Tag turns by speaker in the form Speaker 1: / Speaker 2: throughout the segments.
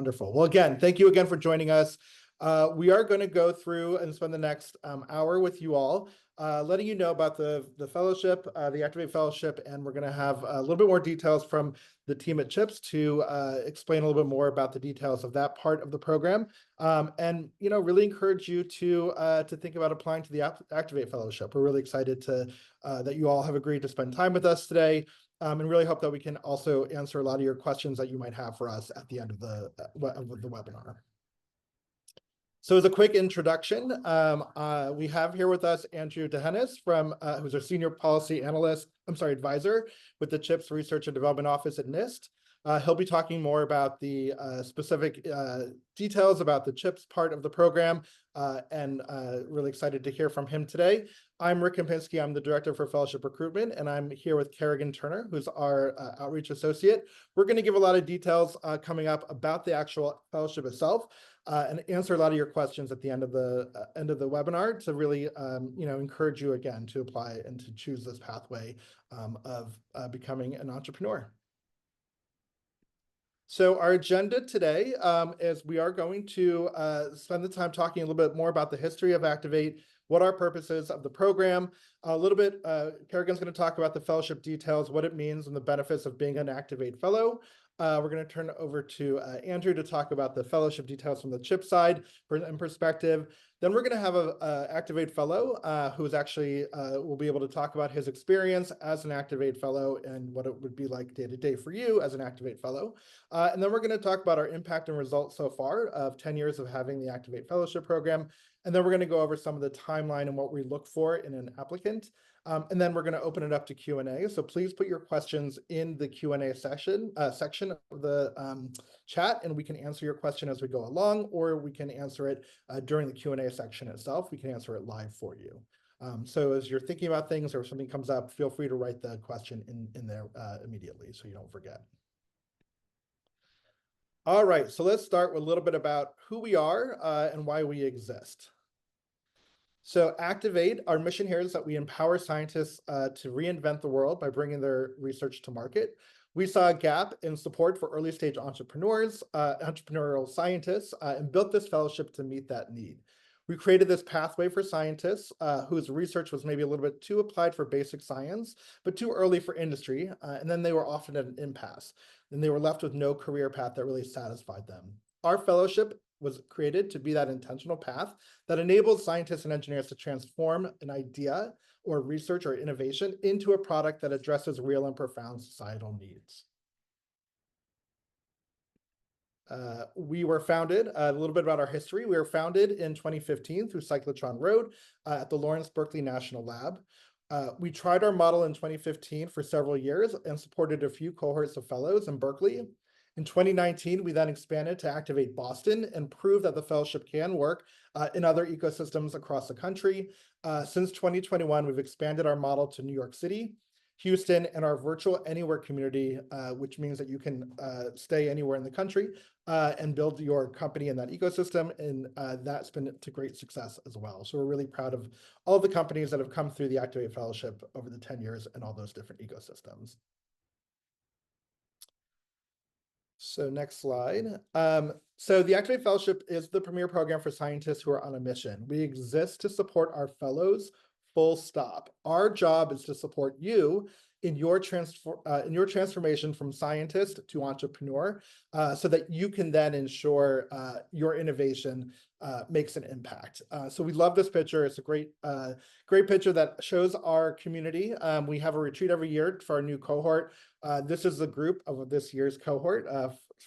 Speaker 1: Wonderful. Well, again, thank you again for joining us. We are going to go through and spend the next hour with you all, letting you know about the fellowship, the Activate Fellowship, and we're going to have a little bit more details from the team at CHIPS to explain a little bit more about the details of that part of the program, and really encourage you to think about applying to the Activate Fellowship. We're really excited that you all have agreed to spend time with us today. And really hope that we can also answer a lot of your questions that you might have for us at the end of the webinar. So as a quick introduction, we have here with us Andrew Dehennis who's our Senior Policy Advisor with the CHIPS Research and Development Office at NIST. He'll be talking more about the specific details about the CHIPS part of the program, and really excited to hear from him today. I'm Rick Kempinski. I'm the Director for Fellowship Recruitment, and I'm here with Kerrigan Turner, who's our Outreach Associate. We're going to give a lot of details coming up about the actual fellowship itself, and answer a lot of your questions at the end of the webinar to really encourage you again to apply and to choose this pathway of becoming an entrepreneur. So our agenda today is we are going to spend the time talking a little bit more about the history of Activate, what our purpose is of the program, a little bit. Kerrigan's going to talk about the fellowship details, what it means, and the benefits of being an Activate Fellow. We're going to turn it over to Andrew to talk about the fellowship details from the CHIP side in perspective. Then we're going to have a Activate Fellow who is actually will be able to talk about his experience as an Activate Fellow and what it would be like day to day for you as an Activate Fellow. And then we're going to talk about our impact and results so far of 10 years of having the Activate Fellowship Program. And then we're going to go over some of the timeline and what we look for in an applicant. And then we're going to open it up to Q&A. So please put your questions in the Q&A section of the chat, and we can answer your question as we go along, or we can answer it during the Q&A section itself. We can answer it live for you. So as you're thinking about things or something comes up, feel free to write the question in there immediately so you don't forget. All right, so let's start with a little bit about who we are and why we exist. So Activate, our mission here is that we empower scientists to reinvent the world by bringing their research to market. We saw a gap in support for early stage entrepreneurs, entrepreneurial scientists, and built this fellowship to meet that need. We created this pathway for scientists whose research was maybe a little bit too applied for basic science, but too early for industry, and then they were often at an impasse. And they were left with no career path that really satisfied them. Our fellowship was created to be that intentional path that enables scientists and engineers to transform an idea or research or innovation into a product that addresses real and profound societal needs. We were founded, a little bit about our history. We were founded in 2015 through Cyclotron Road at the Lawrence Berkeley National Lab. We tried our model in 2015 for several years and supported a few cohorts of fellows in Berkeley. In 2019, we then expanded to Activate Boston and proved that the fellowship can work in other ecosystems across the country. Since 2021, we've expanded our model to New York City, Houston, and our virtual anywhere community, which means that you can stay anywhere in the country and build your company in that ecosystem. And that's been to great success as well. So we're really proud of all the companies that have come through the Activate Fellowship over the 10 years and all those different ecosystems. So next slide. So the Activate Fellowship is the premier program for scientists who are on a mission. We exist to support our fellows, full stop. Our job is to support you in your transformation from scientist to entrepreneur, so that you can then ensure your innovation makes an impact. So we love this picture. It's a great picture that shows our community. We have a retreat every year for our new cohort. This is the group of this year's cohort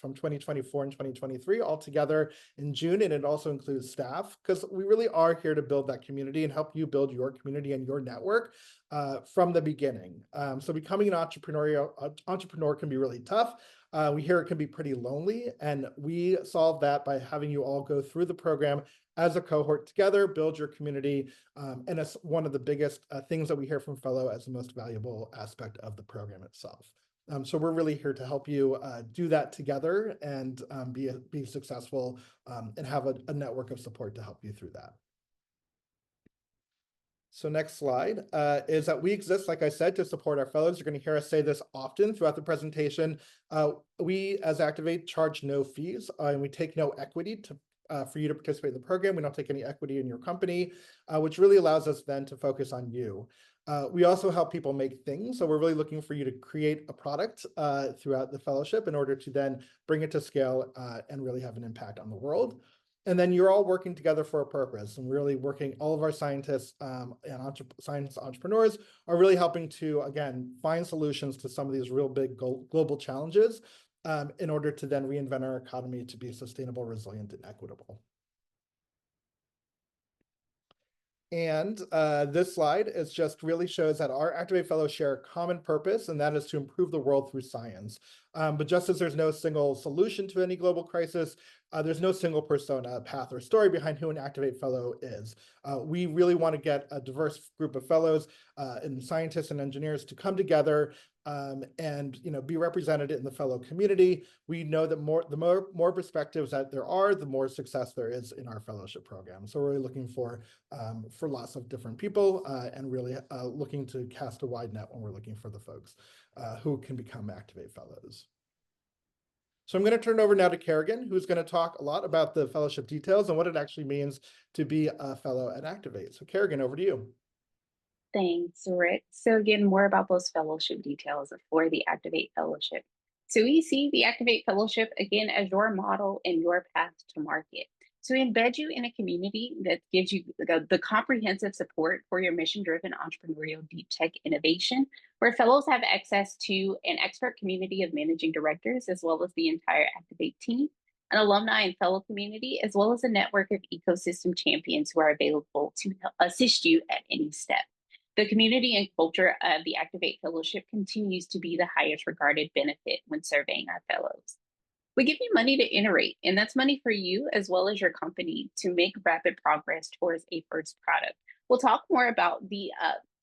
Speaker 1: from 2024 and 2023 all together in June, and it also includes staff, because we really are here to build that community and help you build your community and your network from the beginning. So becoming an entrepreneur can be really tough. We hear it can be pretty lonely, and we solve that by having you all go through the program as a cohort together, build your community, and it's one of the biggest things that we hear from fellow as the most valuable aspect of the program itself. So we're really here to help you do that together and be successful and have a network of support to help you through that. So next slide is that we exist, like I said, to support our fellows. You're going to hear us say this often throughout the presentation. We, as Activate, charge no fees, and we take no equity for you to participate in the program. We don't take any equity in your company, which really allows us then to focus on you. We also help people make things. So we're really looking for you to create a product throughout the fellowship in order to then bring it to scale and really have an impact on the world. And then you're all working together for a purpose, and really working, all of our scientists and science entrepreneurs are really helping to, again, find solutions to some of these real big global challenges in order to then reinvent our economy to be sustainable, resilient, and equitable. And this slide is just really shows that our Activate Fellows share a common purpose, and that is to improve the world through science. But just as there's no single solution to any global crisis, there's no single persona, path, or story behind who an Activate Fellow is. We really want to get a diverse group of fellows and scientists and engineers to come together and be represented in the fellow community. We know that the more perspectives that there are, the more success there is in our fellowship program. So we're really looking for lots of different people and really looking to cast a wide net when we're looking for the folks who can become Activate Fellows. So I'm going to turn it over now to Kerrigan, who's going to talk a lot about the fellowship details and what it actually means to be a fellow at Activate. So Kerrigan, over to you.
Speaker 2: Thanks, Rick. So again, more about those fellowship details for the Activate Fellowship. So we see the Activate Fellowship again as your model and your path to market. So we embed you in a community that gives you the comprehensive support for your mission-driven entrepreneurial deep tech innovation, where fellows have access to an expert community of managing directors, as well as the entire Activate team, an alumni and fellow community, as well as a network of ecosystem champions who are available to assist you at any step. The community and culture of the Activate Fellowship continues to be the highest regarded benefit when surveying our fellows. We give you money to iterate, and that's money for you as well as your company to make rapid progress towards a first product. We'll talk more about the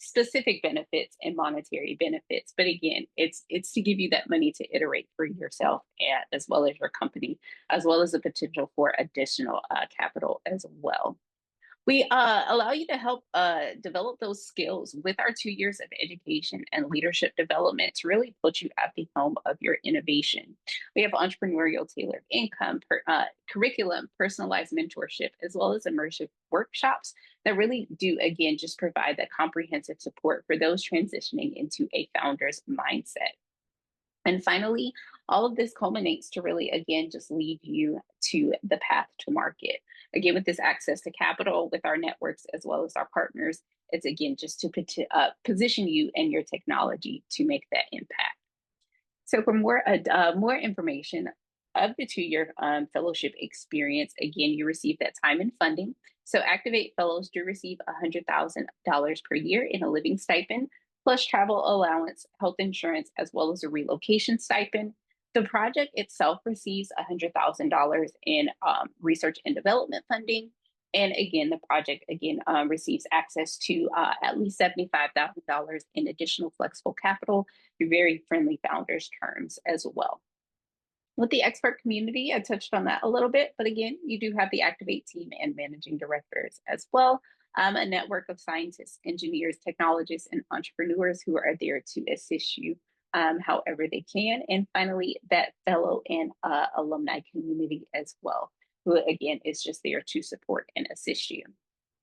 Speaker 2: specific benefits and monetary benefits, but again, it's to give you that money to iterate for yourself as well as your company, as well as the potential for additional capital as well. We allow you to help develop those skills with our 2 years of education and leadership development to really put you at the helm of your innovation. We have entrepreneurial tailored income, curriculum, personalized mentorship, as well as immersive workshops that really do, again, just provide that comprehensive support for those transitioning into a founder's mindset. And finally, all of this culminates to really, again, just lead you to the path to market. Again, with this access to capital with our networks as well as our partners, it's again just to position you and your technology to make that impact. So for more information of the 2-year fellowship experience, again, you receive that time and funding. So Activate Fellows do receive $100,000 per year in a living stipend, plus travel allowance, health insurance, as well as a relocation stipend. The project itself receives $100,000 in research and development funding. And again, the project receives access to at least $75,000 in additional flexible capital through very friendly founders terms as well. With the expert community, I touched on that a little bit, but again, you do have the Activate team and managing directors as well. A network of scientists, engineers, technologists, and entrepreneurs who are there to assist you however they can. And finally, that fellow and alumni community as well, who again is just there to support and assist you.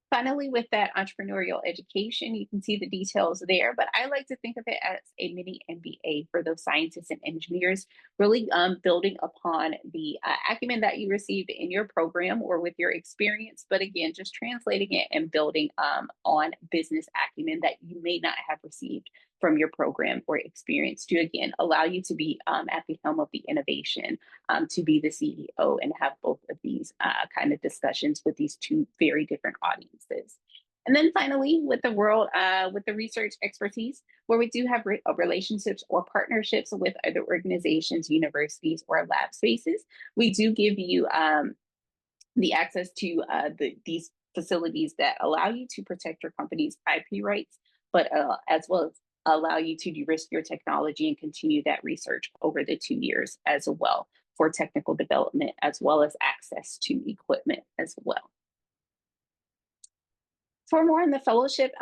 Speaker 2: Finally, with that entrepreneurial education, you can see the details there, but I like to think of it as a mini MBA for those scientists and engineers, really building upon the acumen that you received in your program or with your experience, but again, just translating it and building on business acumen that you may not have received from your program or experience to, again, allow you to be at the helm of the innovation, to be the CEO and have both of these kind of discussions with these two very different audiences. And then finally, with the world, with the research expertise, where we do have relationships or partnerships with other organizations, universities, or lab spaces, we do give you the access to these facilities that allow you to protect your company's IP rights, but as well as allow you to de-risk your technology and continue that research over the 2 years as well for technical development, as well as access to equipment as well. For more on the fellowship,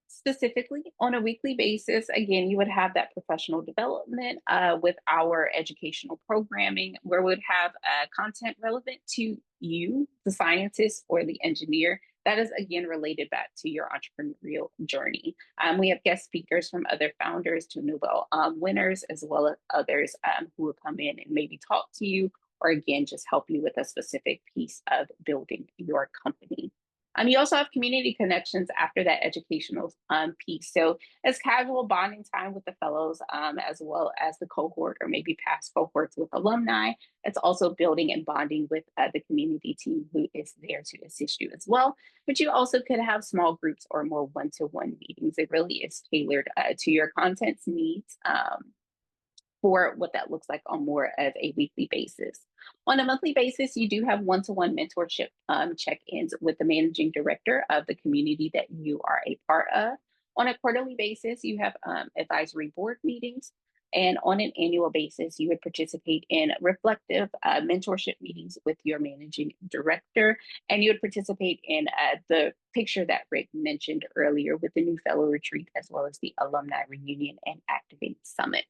Speaker 2: specifically on a weekly basis, again, you would have that professional development with our educational programming, where we would have content relevant to you, the scientist or the engineer. That is again related back to your entrepreneurial journey. We have guest speakers from other founders to Nobel winners, as well as others who will come in and maybe talk to you, or again, just help you with a specific piece of building your company. You also have community connections after that educational piece. So it's casual bonding time with the fellows, as well as the cohort or maybe past cohorts with alumni. It's also building and bonding with the community team who is there to assist you as well. But you also could have small groups or more one-to-one meetings. It really is tailored to your content's needs. For what that looks like on more of a weekly basis. On a monthly basis, you do have one-to-one mentorship check-ins with the managing director of the community that you are a part of. On a quarterly basis, you have advisory board meetings. And on an annual basis, you would participate in reflective mentorship meetings with your managing director. And you would participate in the picture that Rick mentioned earlier with the new fellow retreat, as well as the alumni reunion and Activate Summit.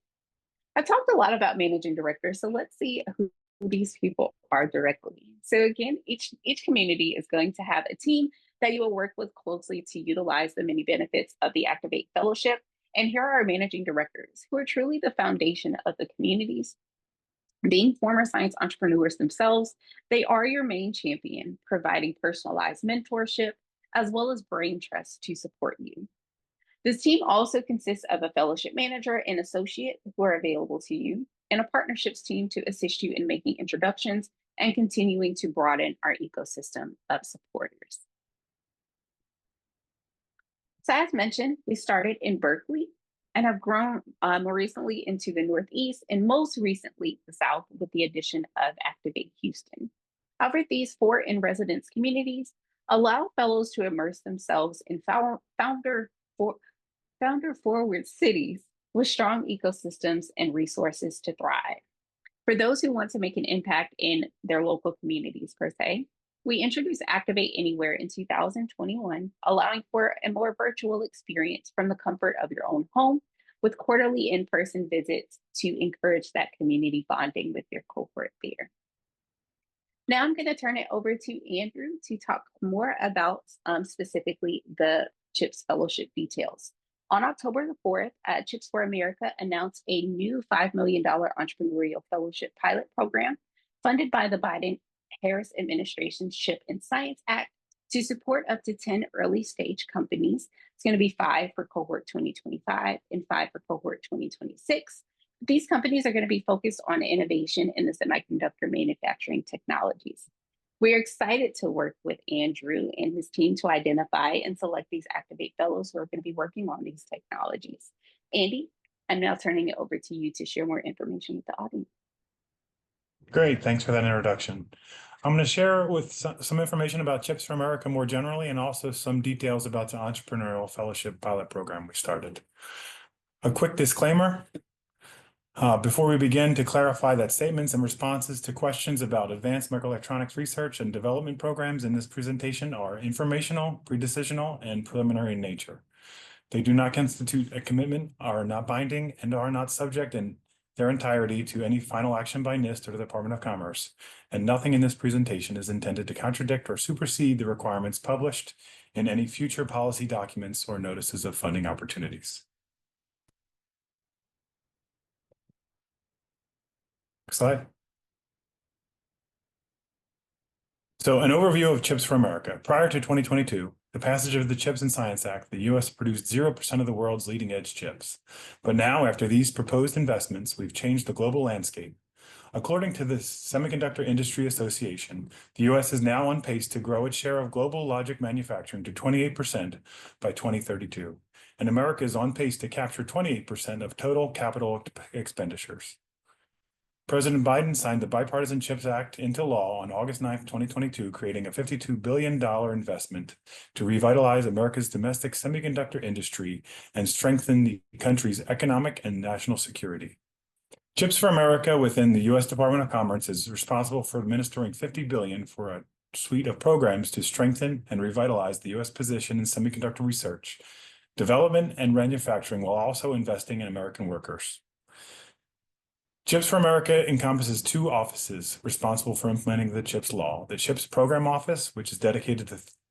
Speaker 2: I talked a lot about managing directors, so let's see who these people are directly. So again, each community is going to have a team that you will work with closely to utilize the many benefits of the Activate Fellowship. And here are our managing directors, who are truly the foundation of the communities. Being former science entrepreneurs themselves, they are your main champion, providing personalized mentorship, as well as brain trust to support you. This team also consists of a fellowship manager and associate who are available to you, and a partnerships team to assist you in making introductions and continuing to broaden our ecosystem of supporters. So as mentioned, we started in Berkeley and have grown more recently into the Northeast and most recently the South with the addition of Activate Houston. However, these 4 in-residence communities allow fellows to immerse themselves in founder-forward cities with strong ecosystems and resources to thrive. For those who want to make an impact in their local communities per se, we introduced Activate Anywhere in 2021, allowing for a more virtual experience from the comfort of your own home, with quarterly in-person visits to encourage that community bonding with your cohort there. Now I'm going to turn it over to Andrew to talk more about specifically the CHIPS Fellowship details. On October the 4th, CHIPS for America announced a new $5 million Entrepreneurial Fellowship Pilot Program funded by the Biden-Harris administration's CHIP and Science Act to support up to 10 early stage companies. It's going to be 5 for cohort 2025 and 5 for cohort 2026. These companies are going to be focused on innovation in the semiconductor manufacturing technologies. We're excited to work with Andrew and his team to identify and select these Activate Fellows who are going to be working on these technologies. Andy, I'm now turning it over to you to share more information with the audience.
Speaker 3: Great, thanks for that introduction. I'm going to share with some information about CHIPS for America more generally, and also some details about the Entrepreneurial Fellowship Pilot Program we started. A quick disclaimer. Before we begin, to clarify that statements and responses to questions about advanced microelectronics research and development programs in this presentation are informational, pre-decisional, and preliminary in nature. They do not constitute a commitment, are not binding, and are not subject in their entirety to any final action by NIST or the Department of Commerce, and nothing in this presentation is intended to contradict or supersede the requirements published in any future policy documents or notices of funding opportunities. Next slide. So an overview of CHIPS for America. Prior to 2022, the passage of the CHIPS and Science Act, the U.S. produced 0% of the world's leading-edge chips. But now, after these proposed investments, we've changed the global landscape. According to the Semiconductor Industry Association, the U.S. is now on pace to grow its share of global logic manufacturing to 28% by 2032, and America is on pace to capture 28% of total capital expenditures. President Biden signed the Bipartisan CHIPS Act into law on August 9, 2022, creating a $52 billion investment to revitalize America's domestic semiconductor industry and strengthen the country's economic and national security. CHIPS for America within the U.S. Department of Commerce is responsible for administering $50 billion for a suite of programs to strengthen and revitalize the U.S. position in semiconductor research, development, and manufacturing, while also investing in American workers. CHIPS for America encompasses two offices responsible for implementing the CHIPS law: the CHIPS Program Office, which is dedicating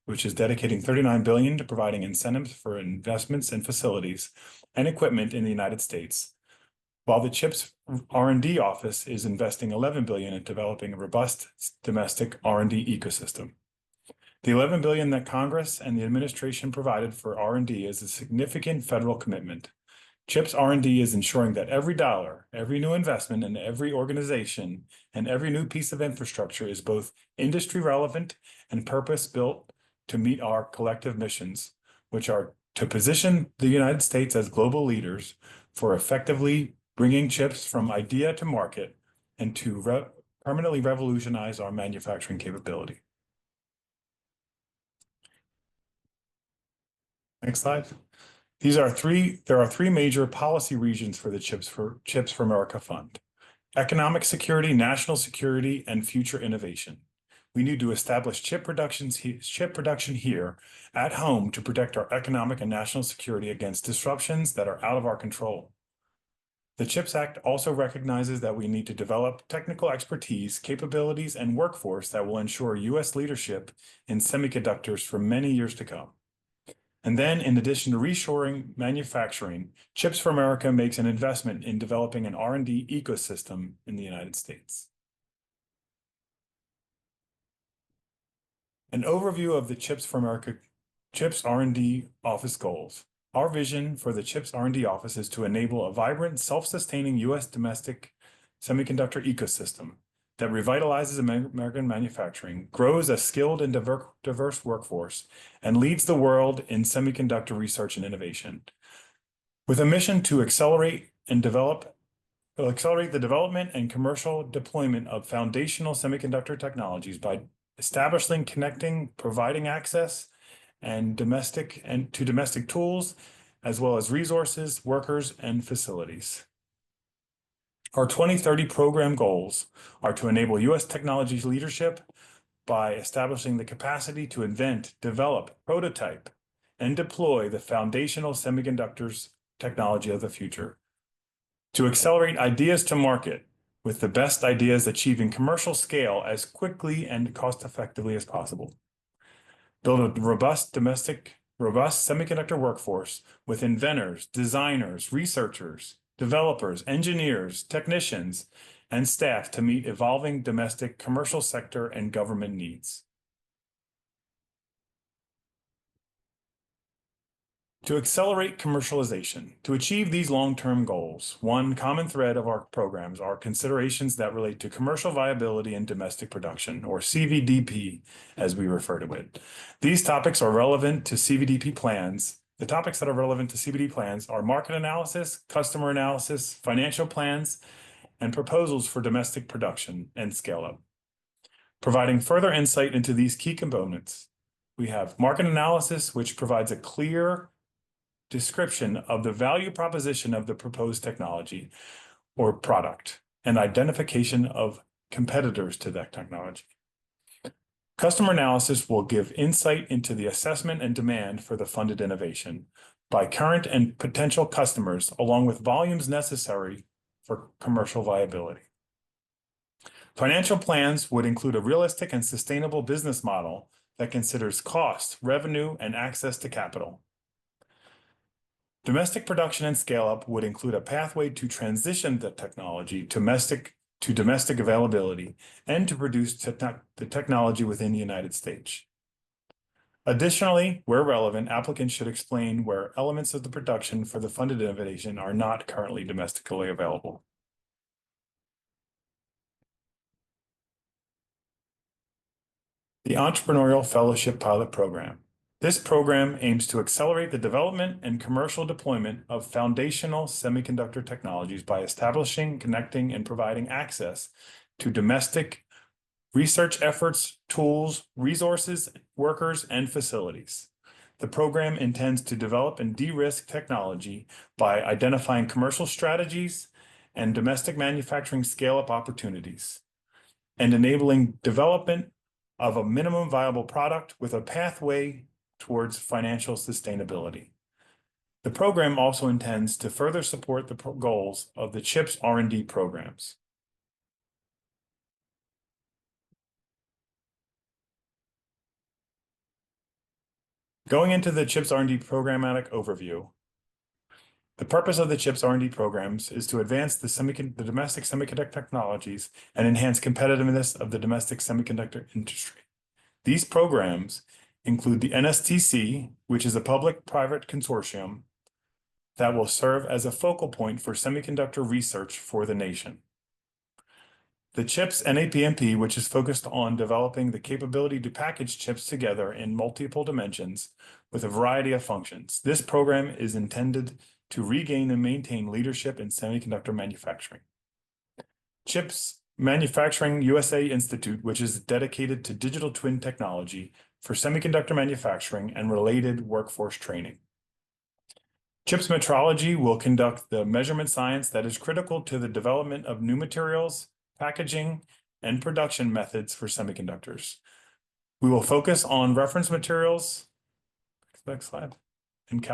Speaker 3: $39 billion to providing incentives for investments in facilities and equipment in the United States, while the CHIPS R&D Office is investing $11 billion in developing a robust domestic R&D ecosystem. The $11 billion that Congress and the administration provided for R&D is a significant federal commitment. CHIPS R&D is ensuring that every dollar, every new investment, and every organization, and every new piece of infrastructure is both industry relevant and purpose-built to meet our collective missions, which are to position the United States as global leaders for effectively bringing chips from idea to market and to permanently revolutionize our manufacturing capability. Next slide. There are three major policy regions for the Chips for America Fund: economic security, national security, and future innovation. We need to establish chip production here at home to protect our economic and national security against disruptions that are out of our control. The CHIPS Act also recognizes that we need to develop technical expertise, capabilities, and workforce that will ensure U.S. leadership in semiconductors for many years to come. And then, in addition to reshoring manufacturing, CHIPS for America makes an investment in developing an R&D ecosystem in the United States. An overview of the CHIPS for America CHIPS R&D Office goals. Our vision for the CHIPS R&D Office is to enable a vibrant, self-sustaining U.S. domestic semiconductor ecosystem that revitalizes American manufacturing, grows a skilled and diverse workforce, and leads the world in semiconductor research and innovation. With a mission to accelerate the development and commercial deployment of foundational semiconductor technologies by establishing, connecting, providing access to domestic tools, as well as resources, workers, and facilities. Our 2030 program goals are to enable U.S. technology leadership by establishing the capacity to invent, develop, prototype, and deploy the foundational semiconductors technology of the future. To accelerate ideas to market, with the best ideas achieving commercial scale as quickly and cost-effectively as possible. Build a robust semiconductor workforce with inventors, designers, researchers, developers, engineers, technicians, and staff to meet evolving domestic commercial sector and government needs. To accelerate commercialization. To achieve these long-term goals, one common thread of our programs are considerations that relate to commercial viability and domestic production, or CVDP, as we refer to it. These topics are relevant to CVDP plans. The topics that are relevant to CVD plans are market analysis, customer analysis, financial plans, and proposals for domestic production and scale-up. Providing further insight into these key components, we have market analysis, which provides a clear description of the value proposition of the proposed technology or product and identification of competitors to that technology. Customer analysis will give insight into the assessment and demand for the funded innovation by current and potential customers, along with volumes necessary for commercial viability. Financial plans would include a realistic and sustainable business model that considers cost, revenue, and access to capital. Domestic production and scale-up would include a pathway to transition the technology to domestic availability and to produce the technology within the United States. Additionally, where relevant, applicants should explain where elements of the production for the funded innovation are not currently domestically available. The Entrepreneurial Fellowship Pilot Program. This program aims to accelerate the development and commercial deployment of foundational semiconductor technologies by establishing, connecting, and providing access to domestic research efforts, tools, resources, workers, and facilities. The program intends to develop and de-risk technology by identifying commercial strategies and domestic manufacturing scale-up opportunities, and enabling development of a minimum viable product with a pathway towards financial sustainability. The program also intends to further support the goals of the CHIPS R&D programs. Going into the CHIPS R&D programmatic overview, the purpose of the CHIPS R&D programs is to advance the domestic semiconductor technologies and enhance competitiveness of the domestic semiconductor industry. These programs include the NSTC, which is a public-private consortium that will serve as a focal point for semiconductor research for the nation. The CHIPS NAPMP, which is focused on developing the capability to package chips together in multiple dimensions with a variety of functions. This program is intended to regain and maintain leadership in semiconductor manufacturing. CHIPS Manufacturing USA Institute, which is dedicated to digital twin technology for semiconductor manufacturing and related workforce training. CHIPS Metrology will conduct the measurement science that is critical to the development of new materials, packaging, and production methods for semiconductors. We will focus on reference materials, next slide, and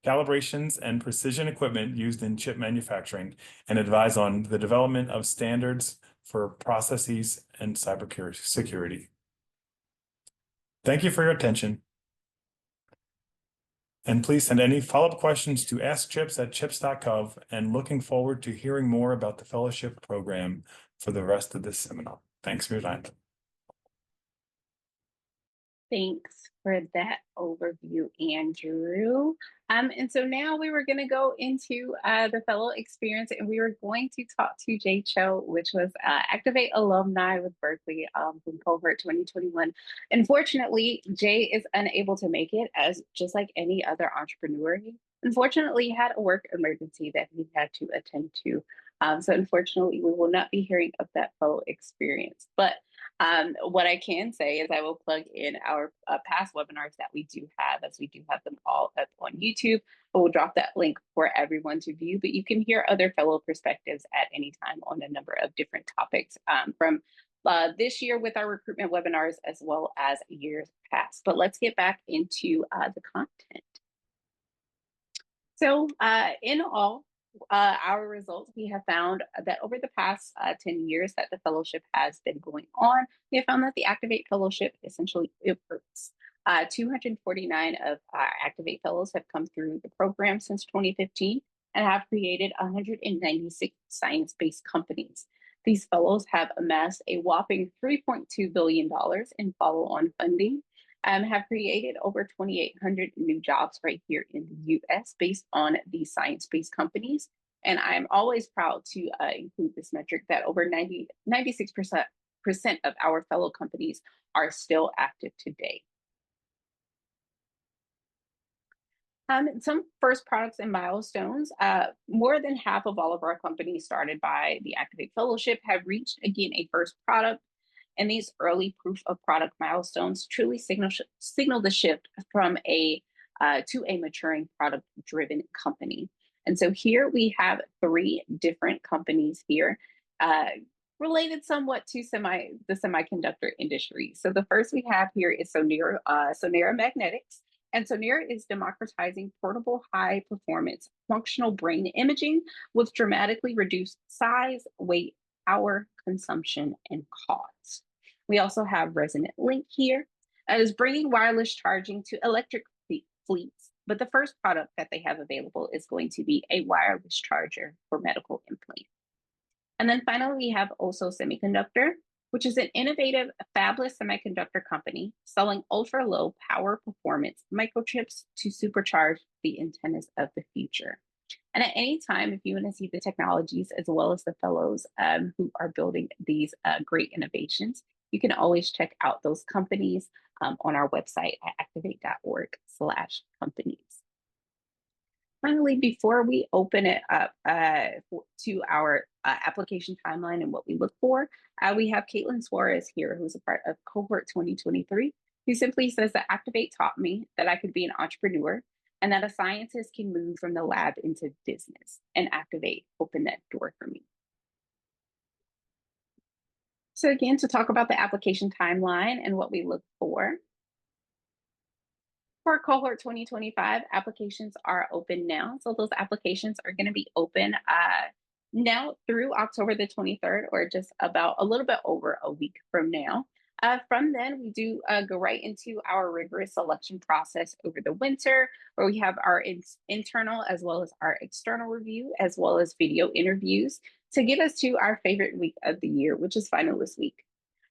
Speaker 3: calibrations and precision equipment used in chip manufacturing, and advise on the development of standards for processes and cybersecurity. Thank you for your attention. And please send any follow-up questions to askchips@chips.gov, and looking forward to hearing more about the fellowship program for the rest of this seminar. Thanks for your time.
Speaker 2: Thanks for that overview, Andrew. And so now we were going to go into the fellow experience, and we were going to talk to Jay Cho, which was Activate alumni with Berkeley from cohort 2021. Unfortunately, Jay is unable to make it, as just like any other entrepreneur. He unfortunately had a work emergency that he had to attend to. So unfortunately, we will not be hearing of that fellow experience. But what I can say is I will plug in our past webinars that we do have, as we do have them all up on YouTube. But we'll drop that link for everyone to view. But you can hear other fellow perspectives at any time on a number of different topics from this year with our recruitment webinars, as well as years past. But let's get back into the content. So in all, our results, we have found that over the past 10 years that the fellowship has been going on, we have found that the Activate Fellowship essentially it works. 249 of our Activate Fellows have come through the program since 2015 and have created 196 science-based companies. These fellows have amassed a whopping $3.2 billion in follow-on funding, have created over 2,800 new jobs right here in the US based on these science-based companies. And I'm always proud to include this metric that over 96% of our fellow companies are still active today. Some first products and milestones. More than half of all of our companies started by the Activate Fellowship have reached, again, a first product. And these early proof of product milestones truly signal the shift from to a maturing product-driven company. And so here we have 3 different companies here related somewhat to the semiconductor industry. So the first we have here is Sonera Magnetics. And Sonera is democratizing portable high-performance functional brain imaging with dramatically reduced size, weight, power, consumption, and cost. We also have Resonant Link here that is bringing wireless charging to electric fleets, but the first product that they have available is going to be a wireless charger for medical implants. And then finally, we have also Semiconductor, which is an innovative fabless semiconductor company selling ultra-low power performance microchips to supercharge the antennas of the future. And at any time, if you want to see the technologies as well as the fellows who are building these great innovations, you can always check out those companies on our website at activate.org/companies. Finally, before we open it up to our application timeline and what we look for, we have Caitlin Suarez here, who's a part of cohort 2023, who simply says that Activate taught me that I could be an entrepreneur and that a scientist can move from the lab into business, and Activate opened that door for me. So again, to talk about the application timeline and what we look for. For cohort 2025, applications are open now. So those applications are going to be open now through October the 23rd, or just about a little bit over a week from now. From then, we do go right into our rigorous selection process over the winter, where we have our internal as well as our external review, as well as video interviews to get us to our favorite week of the year, which is finalist week.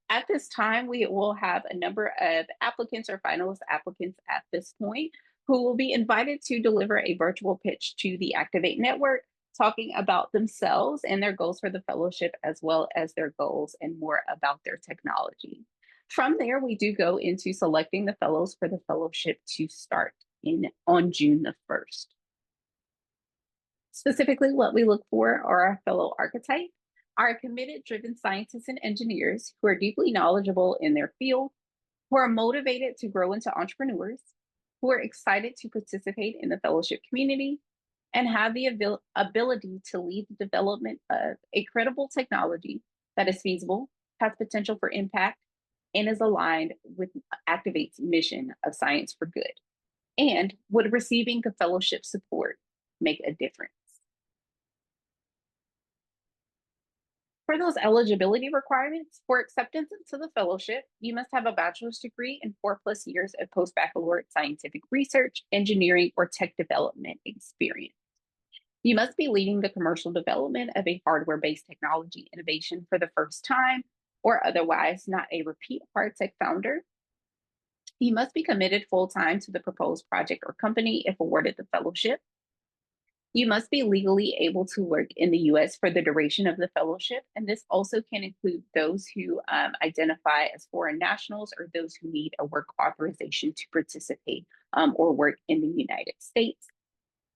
Speaker 2: At this time, we will have a number of applicants or finalist applicants at this point who will be invited to deliver a virtual pitch to the Activate Network, talking about themselves and their goals for the fellowship, as well as their goals and more about their technology. From there, we do go into selecting the fellows for the fellowship to start on June the 1st. Specifically, what we look for are our fellow archetype, are committed, driven scientists and engineers who are deeply knowledgeable in their field, who are motivated to grow into entrepreneurs, who are excited to participate in the fellowship community, and have the ability to lead the development of a credible technology that is feasible, has potential for impact, and is aligned with Activate's mission of science for good. And would receiving the fellowship support make a difference? For those eligibility requirements, for acceptance into the fellowship, you must have a bachelor's degree and 4+ years of post-baccalaureate scientific research, engineering, or tech development experience. You must be leading the commercial development of a hardware-based technology innovation for the first time, or otherwise not a repeat hard tech founder. You must be committed full-time to the proposed project or company if awarded the fellowship. You must be legally able to work in the US for the duration of the fellowship, and this also can include those who identify as foreign nationals or those who need a work authorization to participate or work in the United States.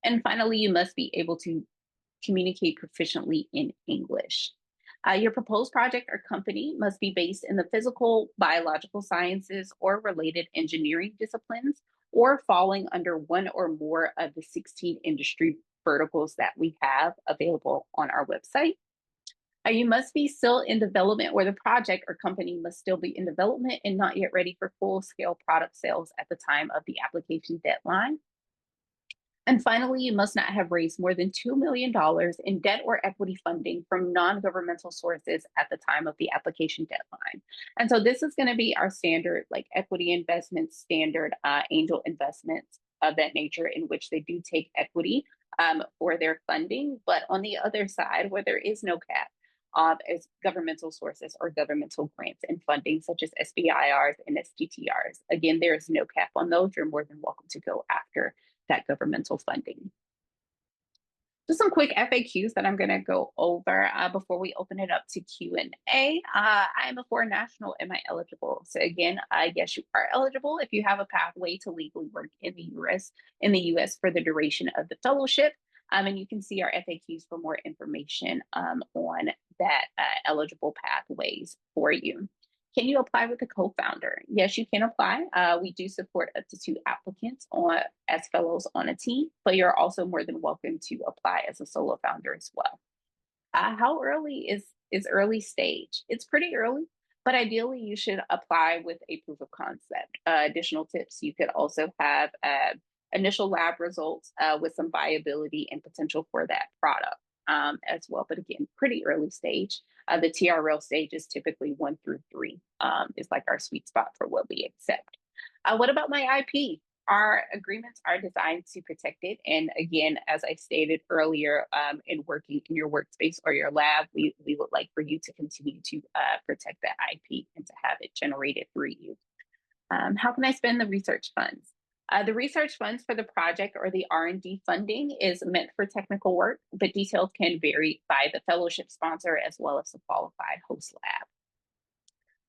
Speaker 2: And finally, you must be able to communicate proficiently in English. Your proposed project or company must be based in the physical, biological sciences, or related engineering disciplines, or falling under one or more of the 16 industry verticals that we have available on our website. You must be still in development, or the project or company must still be in development and not yet ready for full-scale product sales at the time of the application deadline. And finally, you must not have raised more than $2 million in debt or equity funding from non-governmental sources at the time of the application deadline. And so this is going to be our standard, like equity investments, standard angel investments of that nature, in which they do take equity for their funding. But on the other side, where there is no cap, as governmental sources or governmental grants and funding, such as SBIRs and STTRs. Again, there is no cap on those. You're more than welcome to go after that governmental funding. Just some quick FAQs that I'm going to go over before we open it up to Q&A. I am a foreign national. Am I eligible? So again, yes, you are eligible if you have a pathway to legally work in the US for the duration of the fellowship. And you can see our FAQs for more information on that eligible pathways for you. Can you apply with a co-founder? Yes, you can apply. We do support up to 2 applicants as fellows on a team, but you're also more than welcome to apply as a solo founder as well. How early is early stage? It's pretty early, but ideally you should apply with a proof of concept. Additional tips, you could also have initial lab results with some viability and potential for that product as well. But again, pretty early stage. The TRL stage is typically 1 through 3 is like our sweet spot for what we accept. What about my IP? Our agreements are designed to protect it. And again, as I stated earlier, in working in your workspace or your lab, we would like for you to continue to protect that IP and to have it generated through you. How can I spend the research funds? The research funds for the project or the R&D funding is meant for technical work, but details can vary by the fellowship sponsor as well as the qualified host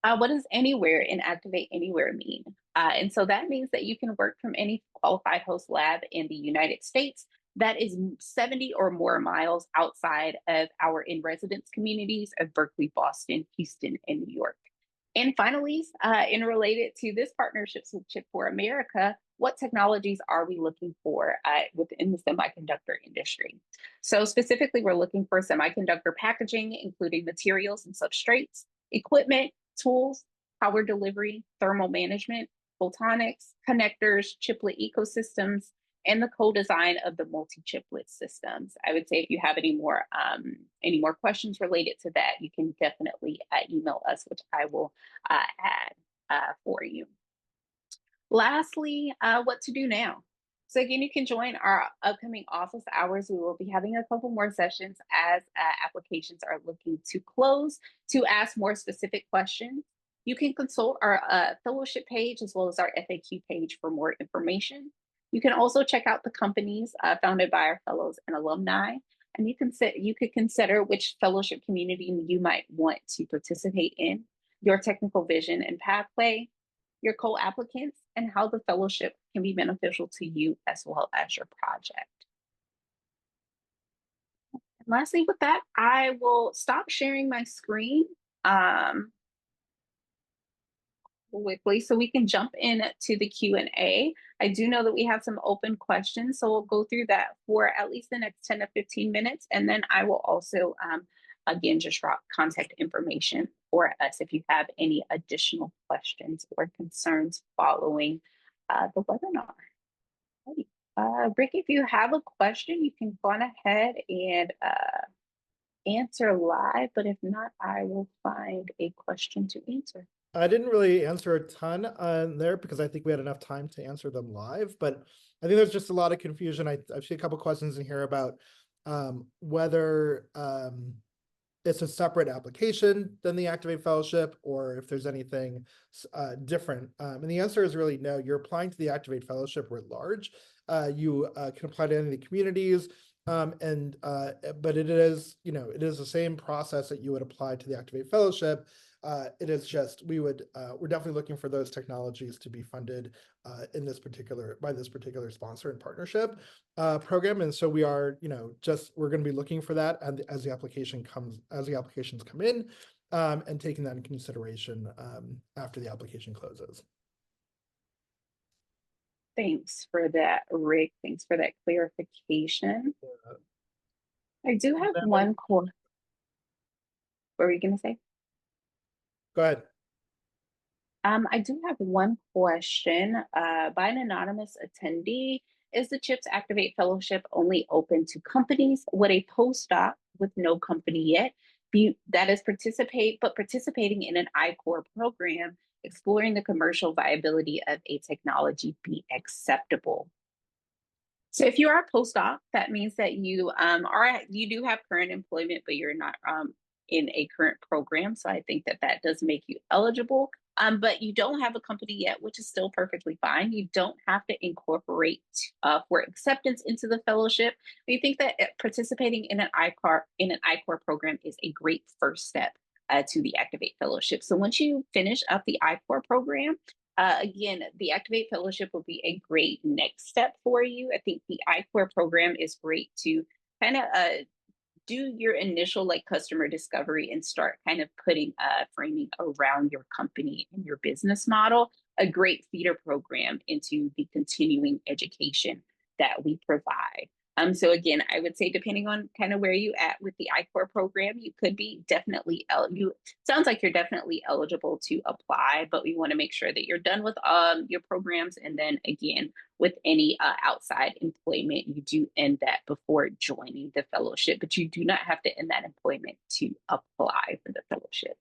Speaker 2: lab. What does anywhere in Activate Anywhere mean? And so that means that you can work from any qualified host lab in the United States that is 70 or more miles outside of our in-residence communities of Berkeley, Boston, Houston, and New York. And finally, in related to this partnership with Chip for America, what technologies are we looking for within the semiconductor industry? So specifically, we're looking for semiconductor packaging, including materials and substrates, equipment, tools, power delivery, thermal management, photonics, connectors, chiplet ecosystems, and the co-design of the multi-chiplet systems. I would say if you have any more questions related to that, you can definitely email us, which I will add for you. Lastly, what to do now. So again, you can join our upcoming office hours. We will be having a couple more sessions as applications are looking to close to ask more specific questions. You can consult our fellowship page as well as our FAQ page for more information. You can also check out the companies founded by our fellows and alumni, and you could consider which fellowship community you might want to participate in, your technical vision and pathway, your co-applicants, and how the fellowship can be beneficial to you as well as your project. And lastly, with that, I will stop sharing my screen quickly so we can jump into the Q&A. I do know that we have some open questions, so we'll go through that for at least the next 10 to 15 minutes. And then I will also, again, just drop contact information for us if you have any additional questions or concerns following the webinar. Rick, if you have a question, you can go on ahead and answer live, but if not, I will find a question to answer.
Speaker 1: I didn't really answer a ton on there because I think we had enough time to answer them live, but I think there's just a lot of confusion. I see a couple questions in here about whether it's a separate application than the Activate Fellowship or if there's anything different. And the answer is really no. You're applying to the Activate Fellowship writ large. You can apply to any of the communities, but it is, it is the same process that you would apply to the Activate Fellowship. It is just we're definitely looking for those technologies to be funded by this particular sponsor and partnership program, and so we are we're going to be looking for that as the applications come in, and taking that in consideration after the application closes.
Speaker 2: Thanks for that, Rick. Thanks for that clarification. I do have one core. What were you going to say?
Speaker 1: Go ahead.
Speaker 2: I do have one question by an anonymous attendee. Is the CHIPS Activate Fellowship only open to companies? Would a postdoc with no company yet participating in an I-Corps program exploring the commercial viability of a technology be acceptable? So if you are a postdoc, that means that you do have current employment, but you're not in a current program. So I think that does make you eligible. But you don't have a company yet, which is still perfectly fine. You don't have to incorporate for acceptance into the fellowship. We think that participating in an I-Corps program is a great first step to the Activate Fellowship. So once you finish up the I-Corps program, again, the Activate Fellowship will be a great next step for you. I think the I-Corps program is great to kind of do your initial customer discovery and start kind of putting framing around your company and your business model, a great feeder program into the continuing education that we provide. So again, I would say depending on kind of where you at with the I-Corps program, you could be definitely sounds like you're definitely eligible to apply, but we want to make sure that you're done with your programs. And then again, with any outside employment, you do end that before joining the fellowship, but you do not have to end that employment to apply for the fellowship.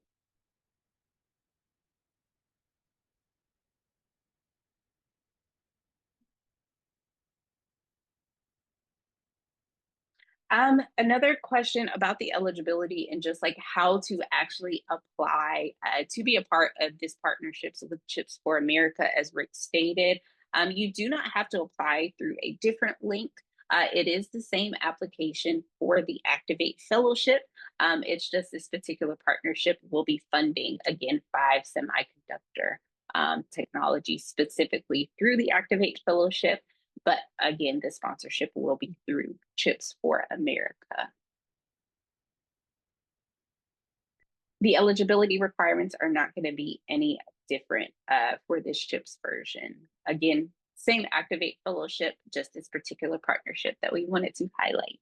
Speaker 2: Another question about the eligibility and just how to actually apply to be a part of this partnerships with Chips for America, as Rick stated. You do not have to apply through a different link. It is the same application for the Activate Fellowship. It's just this particular partnership will be funding, again, 5 semiconductor technologies specifically through the Activate Fellowship. But again, the sponsorship will be through Chips for America. The eligibility requirements are not going to be any different for this Chips version. Again, same Activate Fellowship, just this particular partnership that we wanted to highlight.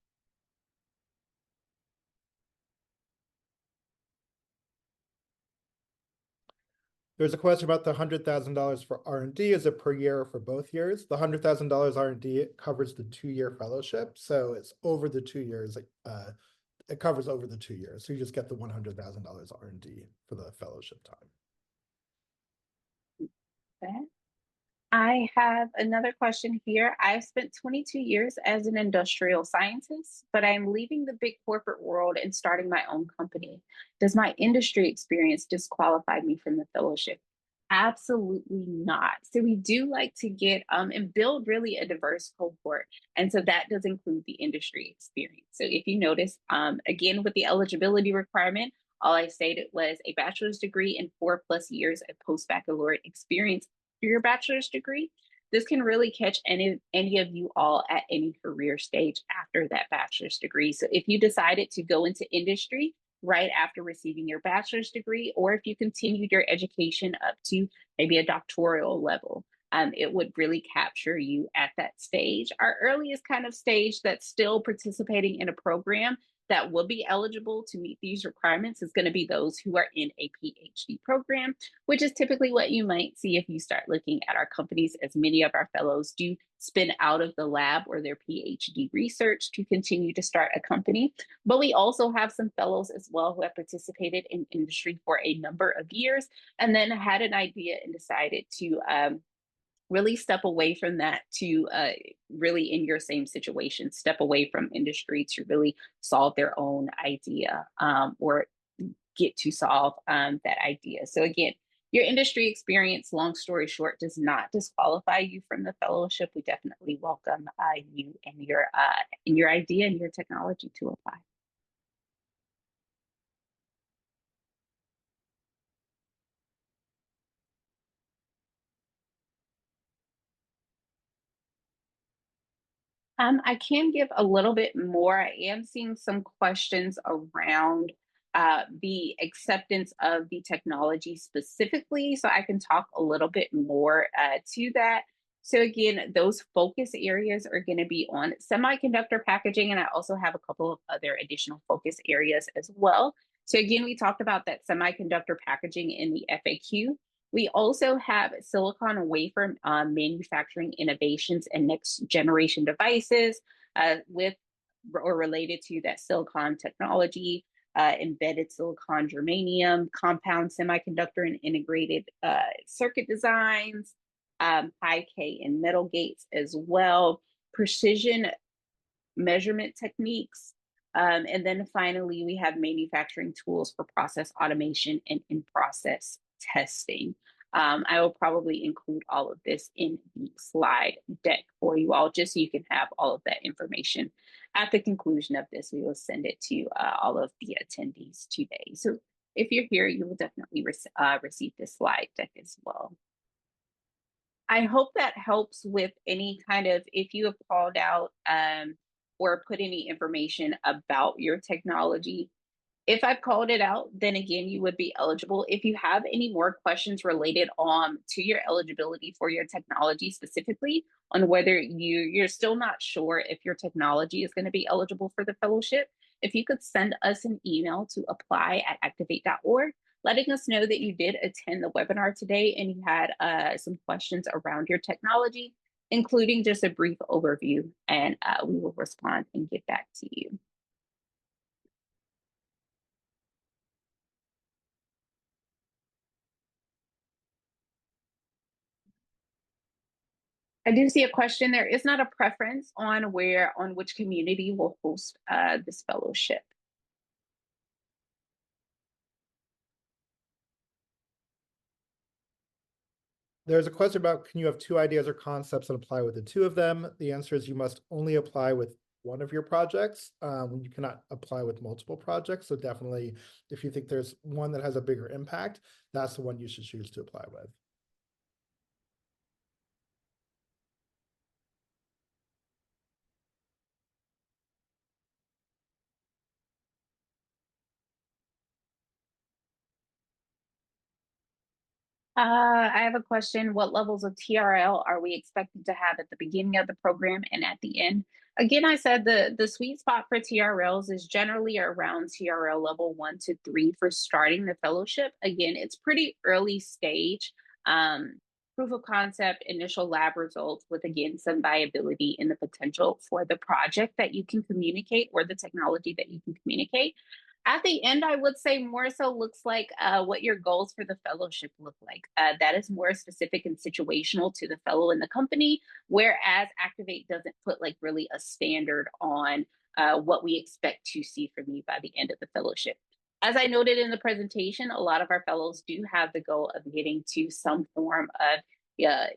Speaker 1: There's a question about the $100,000 for R&D. Is it per year or for both years? The $100,000 R&D covers the 2-year fellowship, so it's over the 2 years. It covers over the 2 years, so you just get the $100,000 R&D for the fellowship time.
Speaker 2: Okay. I have another question here. I've spent 22 years as an industrial scientist, but I'm leaving the big corporate world and starting my own company. Does my industry experience disqualify me from the fellowship? Absolutely not. So we do like to get and build really a diverse cohort. And so that does include the industry experience. So if you notice, again, with the eligibility requirement, all I stated was a bachelor's degree and 4+ years of post-baccalaureate experience for your bachelor's degree. This can really catch any of you all at any career stage after that bachelor's degree. So if you decided to go into industry right after receiving your bachelor's degree, or if you continued your education up to maybe a doctoral level, it would really capture you at that stage. Our earliest kind of stage that's still participating in a program that will be eligible to meet these requirements is going to be those who are in a PhD program, which is typically what you might see if you start looking at our companies, as many of our fellows do spin out of the lab or their PhD research to continue to start a company. But we also have some fellows as well who have participated in industry for a number of years and then had an idea and decided to really step away from that to really in your same situation, step away from industry to really solve their own idea or get to solve that idea. So again, your industry experience, long story short, does not disqualify you from the fellowship. We definitely welcome you and your idea and your technology to apply. I can give a little bit more. I am seeing some questions around the acceptance of the technology specifically, so I can talk a little bit more to that. So again, those focus areas are going to be on semiconductor packaging, and I also have a couple of other additional focus areas as well. So again, we talked about that semiconductor packaging in the FAQ. We also have silicon wafer manufacturing innovations and next generation devices with or related to that silicon technology, embedded silicon germanium, compound semiconductor and integrated circuit designs, high K and metal gates as well, precision measurement techniques. And then finally, we have manufacturing tools for process automation and in-process testing. I will probably include all of this in the slide deck for you all, just so you can have all of that information. At the conclusion of this, we will send it to all of the attendees today. So if you're here, you will definitely receive this slide deck as well. I hope that helps with any kind of, if you have called out or put any information about your technology. If I've called it out, then again, you would be eligible. If you have any more questions related to your eligibility for your technology specifically, on whether you're still not sure if your technology is going to be eligible for the fellowship, if you could send us an email to apply@activate.org, letting us know that you did attend the webinar today and you had some questions around your technology, including just a brief overview, and we will respond and get back to you. I do see a question. There is not a preference on which community will host this fellowship.
Speaker 1: There's a question about, can you have 2 ideas or concepts and apply with the 2 of them? The answer is you must only apply with one of your projects. You cannot apply with multiple projects. So definitely, if you think there's one that has a bigger impact, that's the one you should choose to apply with.
Speaker 2: I have a question. What levels of TRL are we expected to have at the beginning of the program and at the end? Again, I said the sweet spot for TRLs is generally around TRL level 1 to 3 for starting the fellowship. Again, it's pretty early stage. Proof of concept, initial lab results with, again, some viability in the potential for the project that you can communicate or the technology that you can communicate. At the end, I would say more so looks like what your goals for the fellowship look like. That is more specific and situational to the fellow in the company, whereas Activate doesn't put like really a standard on what we expect to see from you by the end of the fellowship. As I noted in the presentation, a lot of our fellows do have the goal of getting to some form of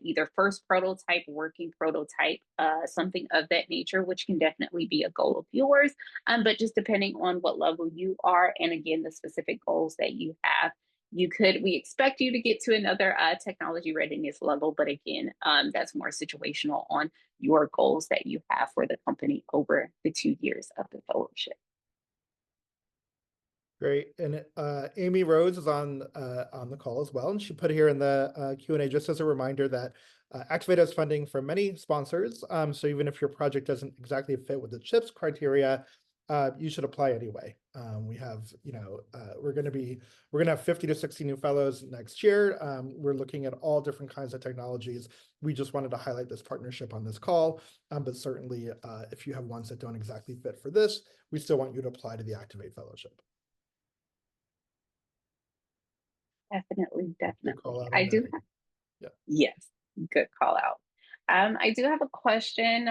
Speaker 2: either first prototype, working prototype, something of that nature, which can definitely be a goal of yours. But just depending on what level you are, and again, the specific goals that you have, we expect you to get to another technology readiness level. But again, that's more situational on your goals that you have for the company over the 2 years of the fellowship.
Speaker 1: Great. And Amy Rose is on the call as well. And she put here in the Q&A, just as a reminder, that Activate has funding from many sponsors. So even if your project doesn't exactly fit with the CHIPS criteria, you should apply anyway. We have, we're going to have 50 to 60 new fellows next year. We're looking at all different kinds of technologies. We just wanted to highlight this partnership on this call. But certainly, if you have ones that don't exactly fit for this, we still want you to apply to the Activate Fellowship.
Speaker 2: Definitely.
Speaker 1: Good call out on
Speaker 2: I do
Speaker 1: that.
Speaker 2: have,
Speaker 1: Yeah.
Speaker 2: yes, good call out. I do have a question.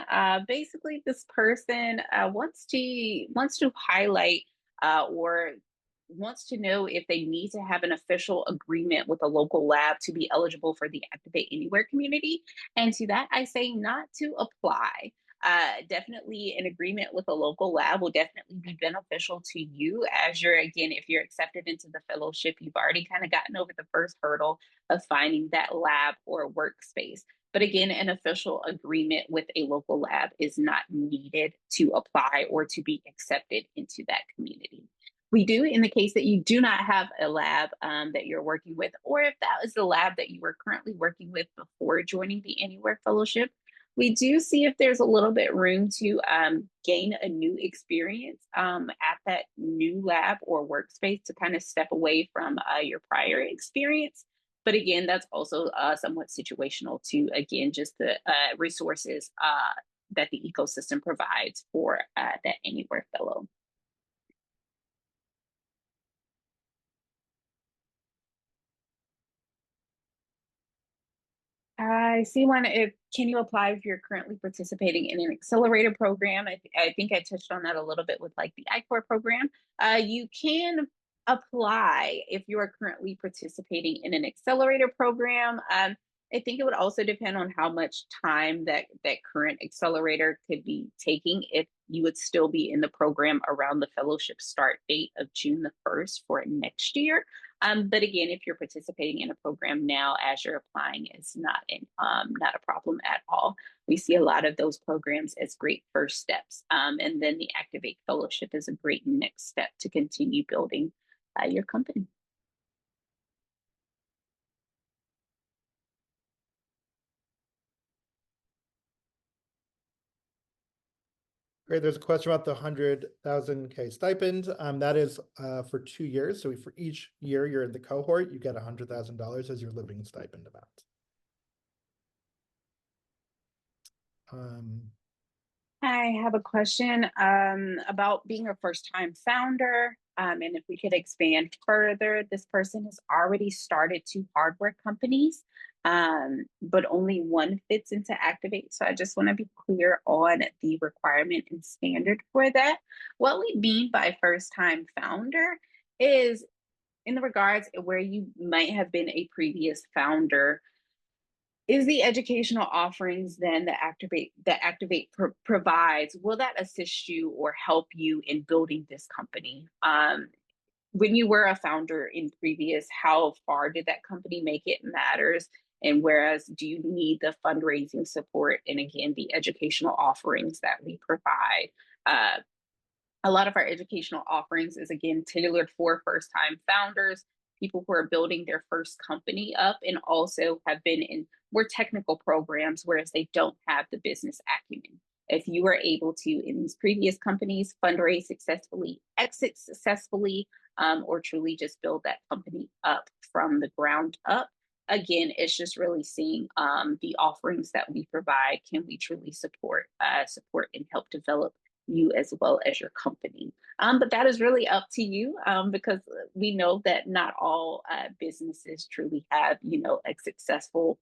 Speaker 2: Basically, this person wants to highlight or wants to know if they need to have an official agreement with a local lab to be eligible for the Activate Anywhere community. And to that, I say not to apply. Definitely an agreement with a local lab will definitely be beneficial to you as if you're accepted into the fellowship, you've already kind of gotten over the first hurdle of finding that lab or workspace. But again, an official agreement with a local lab is not needed to apply or to be accepted into that community. We do, in the case that you do not have a lab that you're working with, or if that is the lab that you were currently working with before joining the Anywhere Fellowship, we do see if there's a little bit room to gain a new experience at that new lab or workspace to kind of step away from your prior experience. But again, that's also somewhat situational to, again, just the resources that the ecosystem provides for that Anywhere Fellow. I see one. Can you apply if you're currently participating in an accelerator program? I think I touched on that a little bit with like the I-Core program. You can apply if you are currently participating in an accelerator program. I think it would also depend on how much time that current accelerator could be taking, if you would still be in the program around the fellowship start date of June the 1st for next year. But again, if you're participating in a program now as you're applying, it's not a problem at all. We see a lot of those programs as great first steps. And then the Activate Fellowship is a great next step to continue building your company.
Speaker 1: Great. There's a question about the 100,000K stipend. That is for 2 years. So for each year you're in the cohort, you get $100,000 as your living stipend amount.
Speaker 2: I have a question about being a first-time founder. And if we could expand further, this person has already started 2 hardware companies, but only one fits into Activate. So I just want to be clear on the requirement and standard for that. What we mean by first-time founder is in the regards where you might have been a previous founder. Is the educational offerings then that Activate provides, will that assist you or help you in building this company? When you were a founder in previous, how far did that company make it matters? And whereas, do you need the fundraising support and again, the educational offerings that we provide? A lot of our educational offerings is again tailored for first-time founders, people who are building their first company up and also have been in more technical programs, whereas they don't have the business acumen. If you were able to, in these previous companies, fundraise successfully, exit successfully, or truly just build that company up from the ground up, again, it's just really seeing the offerings that we provide. Can we truly support and help develop you as well as your company? But that is really up to you, because we know that not all businesses truly have, a successful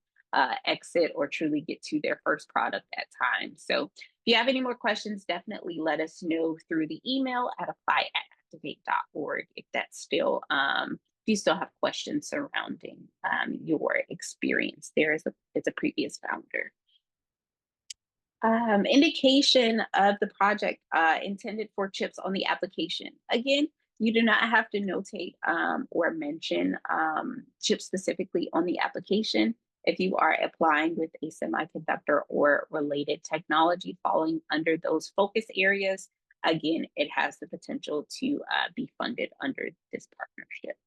Speaker 2: exit or truly get to their first product at times. So if you have any more questions, definitely let us know through the email at apply@activate.org if that's still if you still have questions surrounding your experience there as a previous founder. Indication of the project intended for chips on the application. Again, you do not have to notate or mention chips specifically on the application. If you are applying with a semiconductor or related technology falling under those focus areas, again, it has the potential to be funded under this partnership.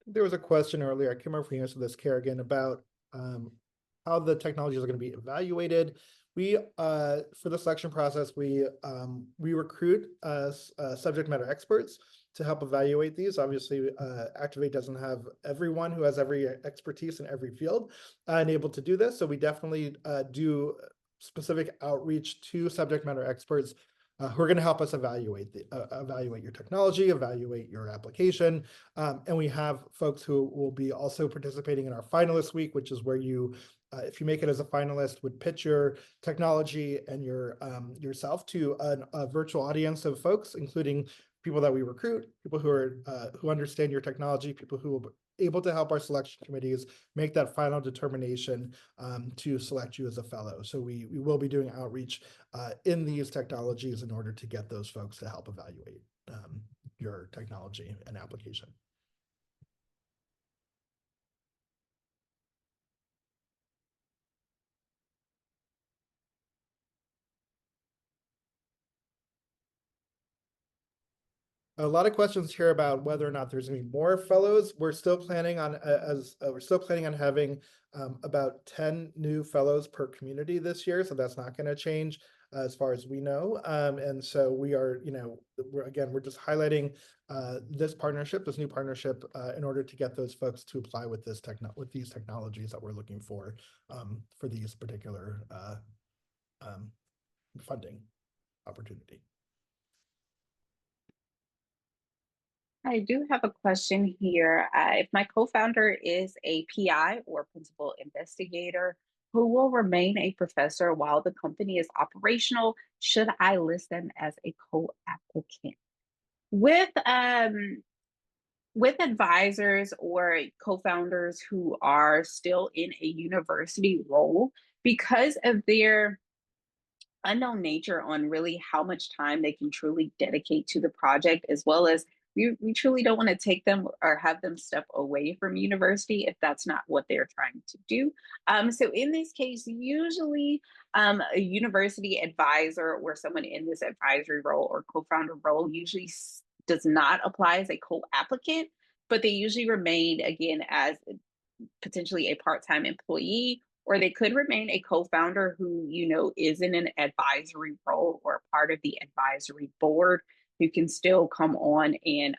Speaker 1: There was a question earlier, I can't remember if we answered this, Kerrigan, about how the technologies are going to be evaluated. We, for the selection process, we recruit subject matter experts to help evaluate these. Obviously, Activate doesn't have everyone who has every expertise in every field and able to do this. So we definitely do specific outreach to subject matter experts who are going to help us evaluate your technology, evaluate your application. And we have folks who will be also participating in our finalist week, which is where you, if you make it as a finalist, would pitch your technology and your yourself to a virtual audience of folks, including people that we recruit, people who are who understand your technology, people who will be able to help our selection committees make that final determination to select you as a fellow. So we will be doing outreach in these technologies in order to get those folks to help evaluate your technology and application. A lot of questions here about whether or not there's going to be more fellows. We're still planning on having about 10 new fellows per community this year, so that's not going to change as far as we know. And so we are, we're just highlighting this new partnership, in order to get those folks to apply with these technologies that we're looking for these particular funding opportunity.
Speaker 2: I do have a question here. If my co-founder is a PI or principal investigator who will remain a professor while the company is operational, should I list them as a co-applicant? With advisors or co-founders who are still in a university role, because of their unknown nature on really how much time they can truly dedicate to the project, as well as we truly don't want to take them or have them step away from university if that's not what they're trying to do. So in this case, usually a university advisor or someone in this advisory role or co-founder role usually does not apply as a co-applicant, but they usually remain, again, as potentially a part-time employee, or they could remain a co-founder who, is in an advisory role or part of the advisory board, who can still come on and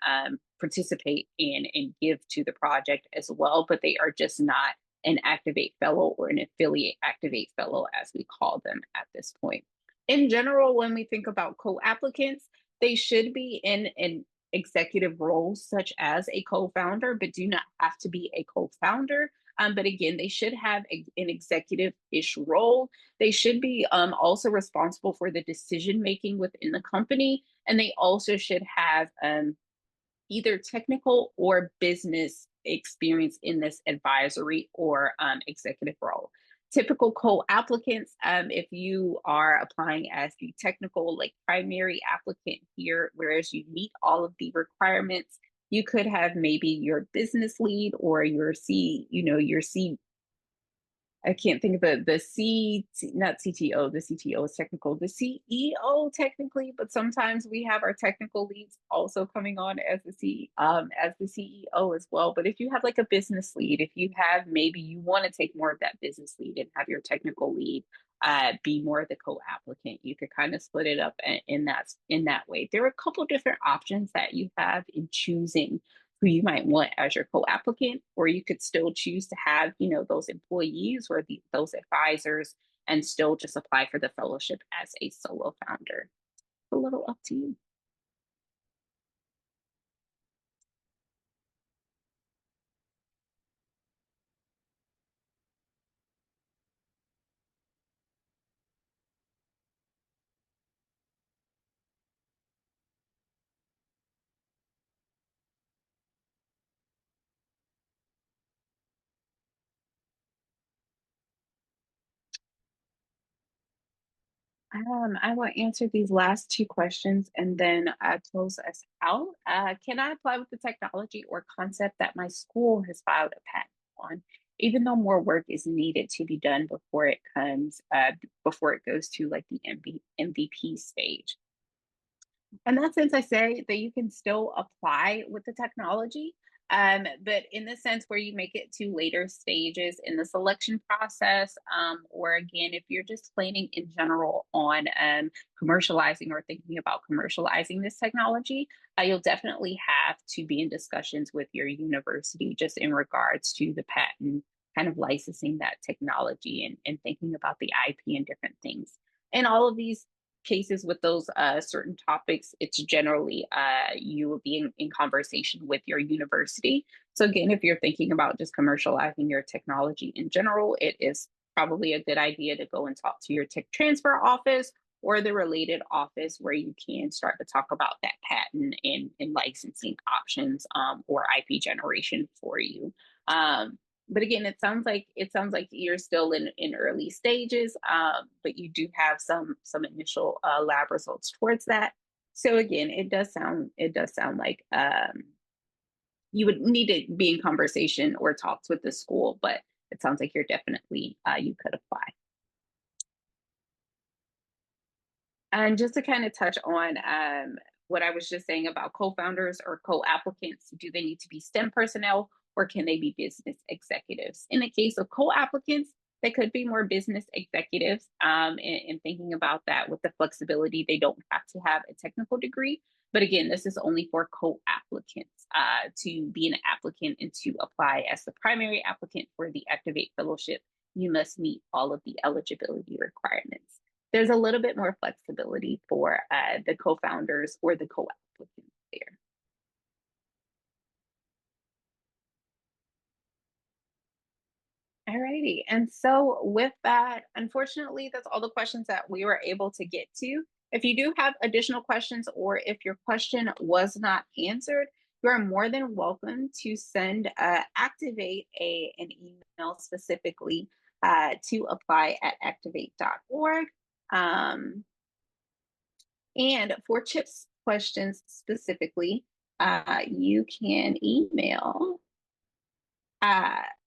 Speaker 2: participate in and give to the project as well, but they are just not an Activate Fellow or an affiliate Activate Fellow, as we call them at this point. In general, when we think about co-applicants, they should be in an executive role, such as a co-founder, but do not have to be a co-founder. But again, they should have an executive-ish role. They should be also responsible for the decision-making within the company. And they also should have either technical or business experience in this advisory or executive role. Typical co-applicants, if you are applying as the technical, primary applicant here, whereas you meet all of the requirements, you could have maybe your business lead or your C I can't think of not CTO, the CTO is technical, the CEO technically, but sometimes we have our technical leads also coming on as the CEO as well. But if you have like a business lead, if you have, maybe you want to take more of that business lead and have your technical lead be more of the co-applicant, you could kind of split it up in that way. There are a couple different options that you have in choosing who you might want as your co-applicant, or you could still choose to have, those employees or those advisors and still just apply for the fellowship as a solo founder. A little up to you. I will answer these last two questions and then close us out. Can I apply with the technology or concept that my school has filed a patent on, even though more work is needed to be done before it goes to like the MVP stage? In that sense, I say that you can still apply with the technology, but in the sense where you make it to later stages in the selection process, or again, if you're just planning in general on commercializing or thinking about commercializing this technology, you'll definitely have to be in discussions with your university just in regards to the patent, kind of licensing that technology and thinking about the IP and different things. And all of these cases with those certain topics, it's generally you will be in conversation with your university. So again, if you're thinking about just commercializing your technology in general, it is probably a good idea to go and talk to your tech transfer office or the related office where you can start to talk about that patent and licensing options or IP generation for you. But again, it sounds like you're still in early stages, but you do have some initial lab results towards that. So again, it does sound like you would need to be in conversation or talks with the school, but it sounds like you're definitely you could apply. And just to kind of touch on what I was just saying about co-founders or co-applicants, do they need to be STEM personnel or can they be business executives? In the case of co-applicants, they could be more business executives and thinking about that with the flexibility. They don't have to have a technical degree. But again, this is only for co-applicants to be an applicant and to apply as the primary applicant for the Activate Fellowship. You must meet all of the eligibility requirements. There's a little bit more flexibility for the co-founders or the co-applicants there. Alrighty, and so with that, unfortunately, that's all the questions that we were able to get to. If you do have additional questions or if your question was not answered, you are more than welcome to send Activate an email specifically to apply@activate.org. And for CHIPS questions specifically, you can email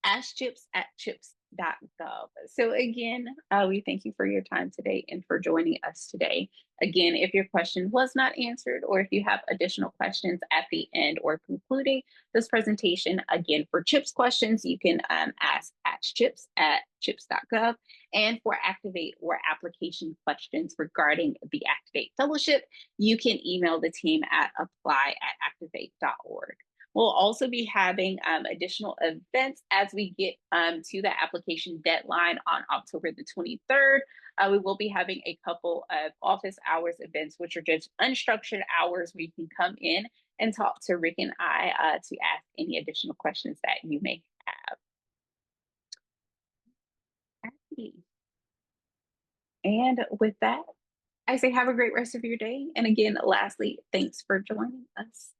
Speaker 2: askchips@chips.gov. So again, we thank you for your time today and for joining us today. Again, if your question was not answered or if you have additional questions at the end or concluding this presentation, again, for CHIPS questions, you can ask askchips@chips.gov. And for Activate or application questions regarding the Activate Fellowship, you can email the team at apply@activate.org. We'll also be having additional events as we get to the application deadline on October the 23rd. We will be having a couple of office hours events, which are just unstructured hours where you can come in and talk to Rick and I to ask any additional questions that you may have. And with that, I say have a great rest of your day. And again, lastly, thanks for joining us.